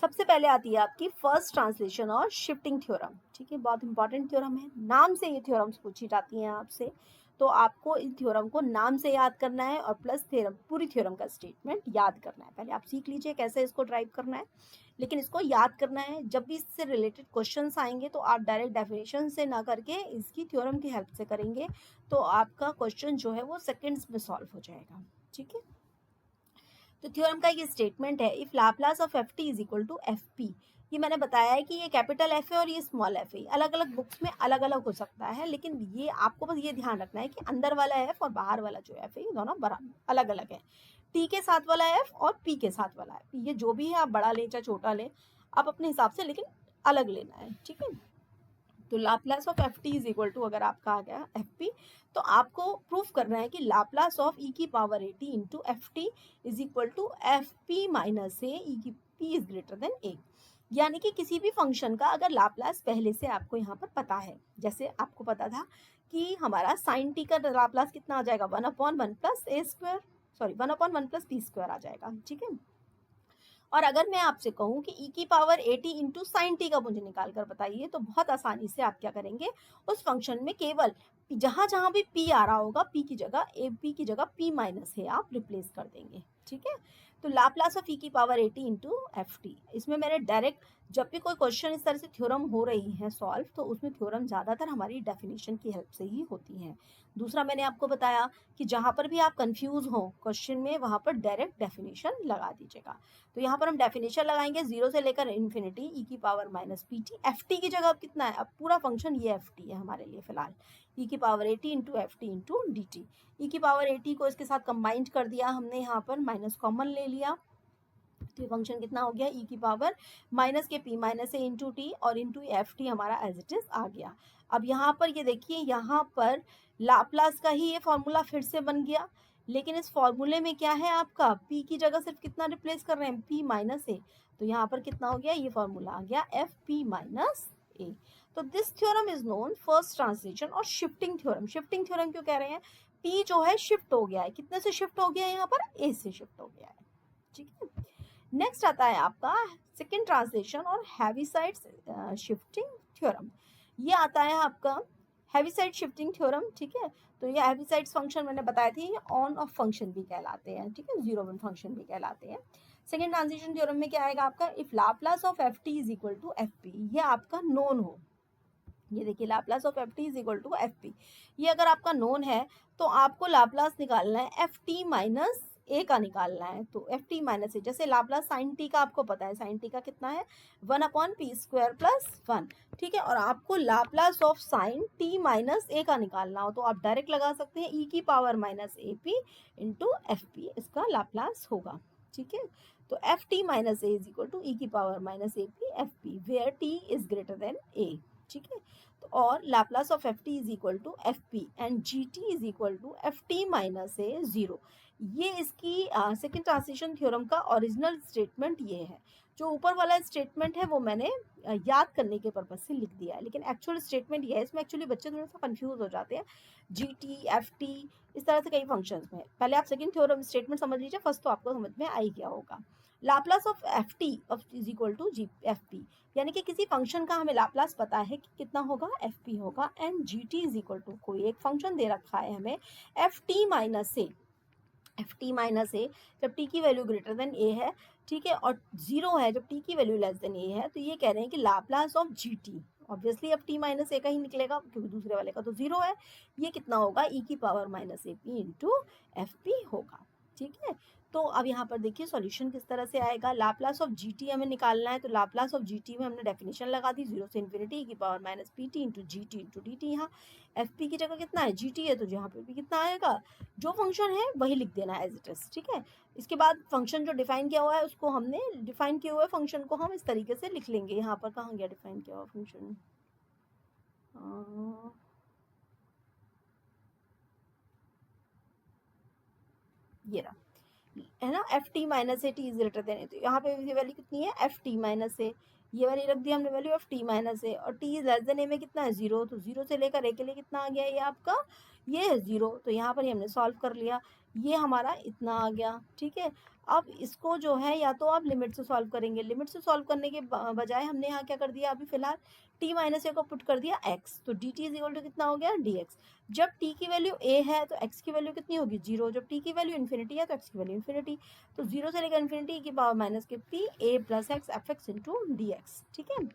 सबसे पहले आती है आपकी फर्स्ट ट्रांसलेशन और शिफ्टिंग थ्योरम। ठीक है, बहुत इंपॉर्टेंट थ्योरम है, नाम से ये थ्योरम्स पूछी जाती हैं आपसे, तो आपको इन थ्योरम को नाम से याद करना है और प्लस थ्योरम, पूरी थ्योरम का स्टेटमेंट याद करना है। पहले आप सीख लीजिए कैसे इसको ड्राइव करना है, लेकिन इसको याद करना है। जब भी इससे रिलेटेड क्वेश्चंस आएंगे तो आप डायरेक्ट डेफिनेशन से ना करके इसकी थ्योरम की हेल्प से करेंगे, तो आपका क्वेश्चन जो है वो सेकेंड्स में सॉल्व हो जाएगा। ठीक है, तो थ्योरम का ये स्टेटमेंट है, if Laplace of F T is equal to F P. ये मैंने बताया है कि ये कैपिटल एफ है और ये स्मॉल एफ है, अलग अलग बुक्स में अलग अलग हो सकता है, लेकिन ये आपको बस ये ध्यान रखना है कि अंदर वाला एफ और बाहर वाला जो एफ है ये दोनों बराबर अलग अलग है। टी के साथ वाला एफ और पी के साथ वाला एफ, ये जो भी है आप बड़ा लें चाहे छोटा लें, आप अपने हिसाब से, लेकिन अलग लेना है। ठीक है, तो Laplace of F T is equal to, अगर आपका आ गया एफ पी, तो आपको प्रूफ करना है कि लाप्लास ऑफ ई की power a t into f T is equal to F p minus a e की p is greater than a. यानी कि किसी भी फंक्शन का अगर लाप्लास पहले से आपको यहाँ पर पता है, जैसे आपको पता था कि हमारा साइन टी का लाप्लास कितना आ जाएगा, 1/1 plus a square, sorry 1/1 plus p square आ जाएगा। ठीक है, और अगर मैं आपसे कहूँ कि e की power a t into sine T का मुझे निकाल कर बताइए, तो बहुत आसानी से आप क्या करेंगे, उस फंक्शन में केवल जहां जहां भी p आ रहा होगा, p की जगह ए पी की जगह p माइनस है आप रिप्लेस कर देंगे। ठीक है, तो लाप्लास ऑफ e की power a t into f T, इसमें मैंने डायरेक्ट, जब भी कोई क्वेश्चन इस तरह से थ्योरम हो रही है सॉल्व, तो उसमें थ्योरम ज़्यादातर हमारी डेफिनेशन की हेल्प से ही होती हैं। दूसरा मैंने आपको बताया कि जहाँ पर भी आप कंफ्यूज हो क्वेश्चन में, वहाँ पर डायरेक्ट डेफिनेशन लगा दीजिएगा। तो यहाँ पर हम डेफिनेशन लगाएंगे, जीरो से लेकर इन्फिनिटी ई की power minus P T. F T की जगह अब कितना है, अब पूरा फंक्शन ये एफ टी है हमारे लिए फिलहाल, ई की power a t into f t into d t. E की पावर ए टी को इसके साथ कंबाइंड कर दिया हमने, यहाँ पर माइनस कॉमन ले लिया, तो ये फंक्शन कितना हो गया, ई की पावर माइनस के पी माइनस ए इंटू टी और इंटू एफ टी हमारा एज इट इज आ गया। अब यहाँ पर ये देखिए, यहाँ पर लाप्लास का ही ये फॉर्मूला फिर से बन गया, लेकिन इस फॉर्मूले में क्या है आपका, p की जगह सिर्फ कितना रिप्लेस कर रहे हैं, p माइनस ए, तो यहाँ पर कितना हो गया, ये फॉर्मूला आ गया एफ पी माइनस ए। तो this theorem is known first translation और शिफ्टिंग थ्योरम। शिफ्टिंग थ्योरम क्यों कह रहे हैं, p जो है शिफ्ट हो गया है, कितने से शिफ्ट हो गया है, यहाँ पर a से शिफ्ट हो गया है। ठीक है, नेक्स्ट आता है आपका सेकेंड ट्रांसलेशन और हैवीसाइड शिफ्टिंग थ्योरम। ये आता है आपका हैवीसाइड शिफ्टिंग थ्योरम। ठीक है, तो ये हैवीसाइड फंक्शन मैंने बताए थे, ये ऑन ऑफ फंक्शन भी कहलाते हैं। ठीक है, जीरो वन फंक्शन भी कहलाते हैं। सेकेंड ट्रांसलेशन थ्योरम में क्या आएगा आपका, if Laplace of F T is equal to F P, ये आपका नोन हो, ये देखिए Laplace of F T is equal to F P, ये अगर आपका नोन है तो आपको लाप्लास निकालना है एफ टी माइनस ए का निकालना है। तो एफ टी माइनस ए, जैसे लाप्लास साइन टी का आपको पता है, साइन टी का कितना है, 1/p स्क्वायर प्लस 1। ठीक है, और आपको Laplace of sine t minus a का निकालना हो तो आप डायरेक्ट लगा सकते हैं, ई की power minus a p into f p, इसका लाप्लास होगा। ठीक है, तो f T minus a is equal to e की power minus a p f p, where t is greater than a. ठीक है, तो और Laplace of F T is equal to F p and G T is equal to f T minus a zero. ये इसकी second translation theorem का original statement ये है। जो ऊपर वाला स्टेटमेंट है वो मैंने याद करने के पर्पज से लिख दिया है, लेकिन एक्चुअल स्टेटमेंट ये है। इसमें एक्चुअली बच्चे थोड़ा सा कंफ्यूज हो जाते हैं, जी टी एफ टी इस तरह से कई फंक्शंस में। पहले आप सेकेंड थ्योरम स्टेटमेंट समझ लीजिए, फर्स्ट तो आपको समझ में आ ही गया होगा। Laplace of F T is equal to G F P, यानी कि किसी फंक्शन का हमें लाप्लास पता है कि कितना होगा, एफ पी होगा, and G T is equal to, कोई एक फंक्शन दे रखा है हमें F T minus A, F T minus A जब टी की वैल्यू ग्रेटर देन ए है, ठीक है, और जीरो है जब टी की वैल्यू लेस देन ए है, तो ये कह रहे हैं कि Laplace of g t, obviously f T minus a का ही निकलेगा क्योंकि दूसरे वाले का तो जीरो है, ये कितना होगा, ई की power minus a p into f P होगा। ठीक है, तो अब यहाँ पर देखिए सॉल्यूशन किस तरह से आएगा, लाप्लास ऑफ जी टी हमें निकालना है, तो लाप्लास ऑफ जी टी में हमने डेफिनेशन लगा दी, जीरो से इन्फिनिटी की power minus P T into G T into d T. यहाँ एफ पी की जगह कितना है, जी टी है, तो यहाँ पे भी कितना आएगा, जो फंक्शन है वही लिख देना है एज इट इज। ठीक है, इसके बाद फंक्शन जो डिफाइन किया हुआ है उसको हमने, डिफाइन किए हुए फंक्शन को हम इस तरीके से लिख लेंगे। यहाँ पर कहाँ गया डिफाइन किया हुआ फंक्शन, ये रहा, है ना, f T minus a T is greater than a, तो यहाँ पे वैल्यू कितनी है, एफ टी माइनस ए, ये वाली रख दी हमने वैल्यू एफ टी माइनस ए, और टी इज लेस देन ए में कितना है, जीरो, तो जीरो से लेकर ए के लिए कितना आ गया, ये आपका ये है जीरो, तो यहाँ पर ही हमने सॉल्व कर लिया, ये हमारा इतना आ गया। ठीक है, अब इसको जो है या तो आप लिमिट से सॉल्व करेंगे, लिमिट से सॉल्व करने के बजाय हमने यहाँ क्या कर दिया, अभी फिलहाल t माइनस ए को पुट कर दिया x, तो dt इज इक्वल टू कितना हो गया dx। जब t की वैल्यू a है तो x की वैल्यू कितनी होगी 0, जब t की वैल्यू इन्फिनिटी है तो x की वैल्यू इन्फिनिटी, तो 0 से लेकर इन्फिनिटी की पावर माइनस के p a plus x F x into D x. ठीक है,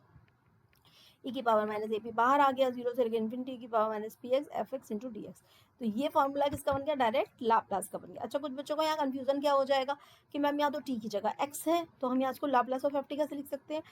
e की पावर माइनस ए पी बाहर आ गया, 0 से लेकर इन्फिनिटी की power minus P x F x into D x. तो ये फॉर्मूला किसका बन गया, डायरेक्ट लाप्लास का बन गया। अच्छा, कुछ बच्चों को यहाँ कंफ्यूजन क्या हो जाएगा कि मैम यहाँ तो t की जगह x है, तो हम यहाँ इसको लाप्लास ऑफ ft कैसे लिख सकते हैं,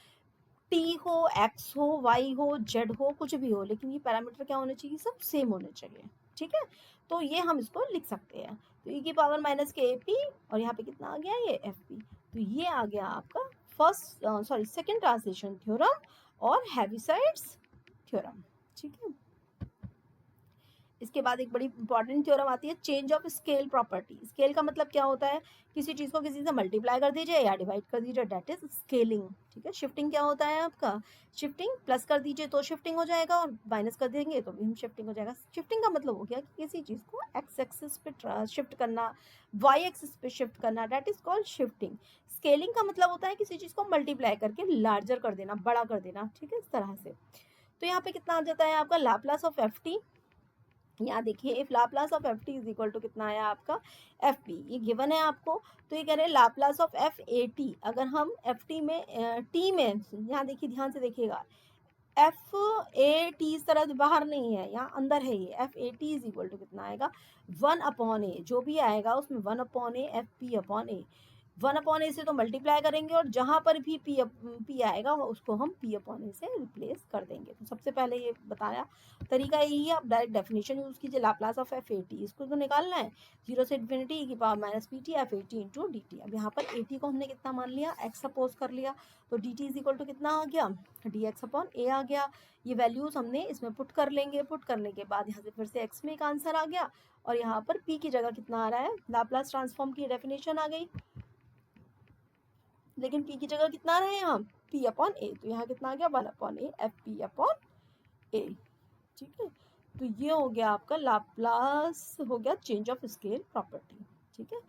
t हो, x हो, y हो, z हो, कुछ भी हो, लेकिन ये पैरामीटर क्या होने चाहिए, सब सेम होने चाहिए। ठीक है, तो ये हम इसको लिख सकते हैं। तो e की पावर माइनस के AP और यहाँ पे कितना आ गया ये FP, तो ये आ गया आपका सेकंड ट्रांसलेशन थ्योरम और हेविसाइड्स थ्योरम। ठीक है, इसके बाद एक बड़ी इंपॉर्टेंट थ्योरम आती है change of scale property. Scale का मतलब क्या होता है, किसी चीज़ को किसी से मल्टीप्लाई कर दीजिए या डिवाइड कर दीजिए, डेट इज स्केलिंग। ठीक है, शिफ्टिंग क्या होता है आपका, शिफ्टिंग प्लस कर दीजिए तो शिफ्टिंग हो जाएगा और माइनस कर देंगे तो भी हम शिफ्टिंग हो जाएगा। शिफ्टिंग का मतलब हो गया कि किसी चीज़ को एक्स एक्सिस पे शिफ्ट करना, वाई एक्सिस पे शिफ्ट करना, that is called shifting. Scaling का मतलब होता है किसी चीज़ को मल्टीप्लाई करके लार्जर कर देना, बड़ा कर देना। ठीक है, इस तरह से। तो यहाँ पे कितना आ जाता है आपका लाप्लास ऑफ एफ टी, यहाँ देखिए if Laplace of F T is equal to कितना आया आपका एफ पी, ये गिवन है आपको। तो ये कह रहे हैं Laplace of F A T, अगर हम एफ टी में टी में, यहाँ देखिए ध्यान से देखिएगा, एफ ए टी इस तरह बाहर नहीं है, यहाँ अंदर है, ये F A T is equal to कितना आएगा 1/a, जो भी आएगा उसमें 1/a एफ पी अपॉन ए, 1/a से तो मल्टीप्लाई करेंगे और जहाँ पर भी पी आएगा उसको हम p/a से रिप्लेस कर देंगे। तो सबसे पहले ये बताया तरीका यही है, आप डायरेक्ट डेफिनेशन यूज़ कीजिए, Laplace of F A T, इसको तो निकालना है 0 से इन्फिनिटी e की power minus P T F A t into d T. अब यहाँ पर ए टी को हमने कितना मान लिया, x सपोज कर लिया, तो D T is equal to कितना आ गया, डी एक्स अपॉन ए आ गया। ये वैल्यूज़ हमने इसमें पुट कर लेंगे, पुट करने के बाद यहाँ से फिर से x में एक आंसर आ गया और यहाँ पर p की जगह कितना आ रहा है, लाप्लास ट्रांसफॉर्म की डेफिनेशन आ गई, लेकिन p की जगह कितना रहे यहाँ p/a, तो यहाँ कितना आ गया 1/a एफ p/a। ठीक है, तो ये हो गया आपका लाप्लास, हो गया चेंज ऑफ स्केल प्रॉपर्टी। ठीक है,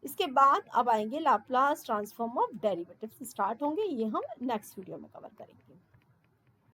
इसके बाद अब आएंगे Laplace transform of derivatives start होंगे, ये हम नेक्स्ट वीडियो में कवर करेंगे।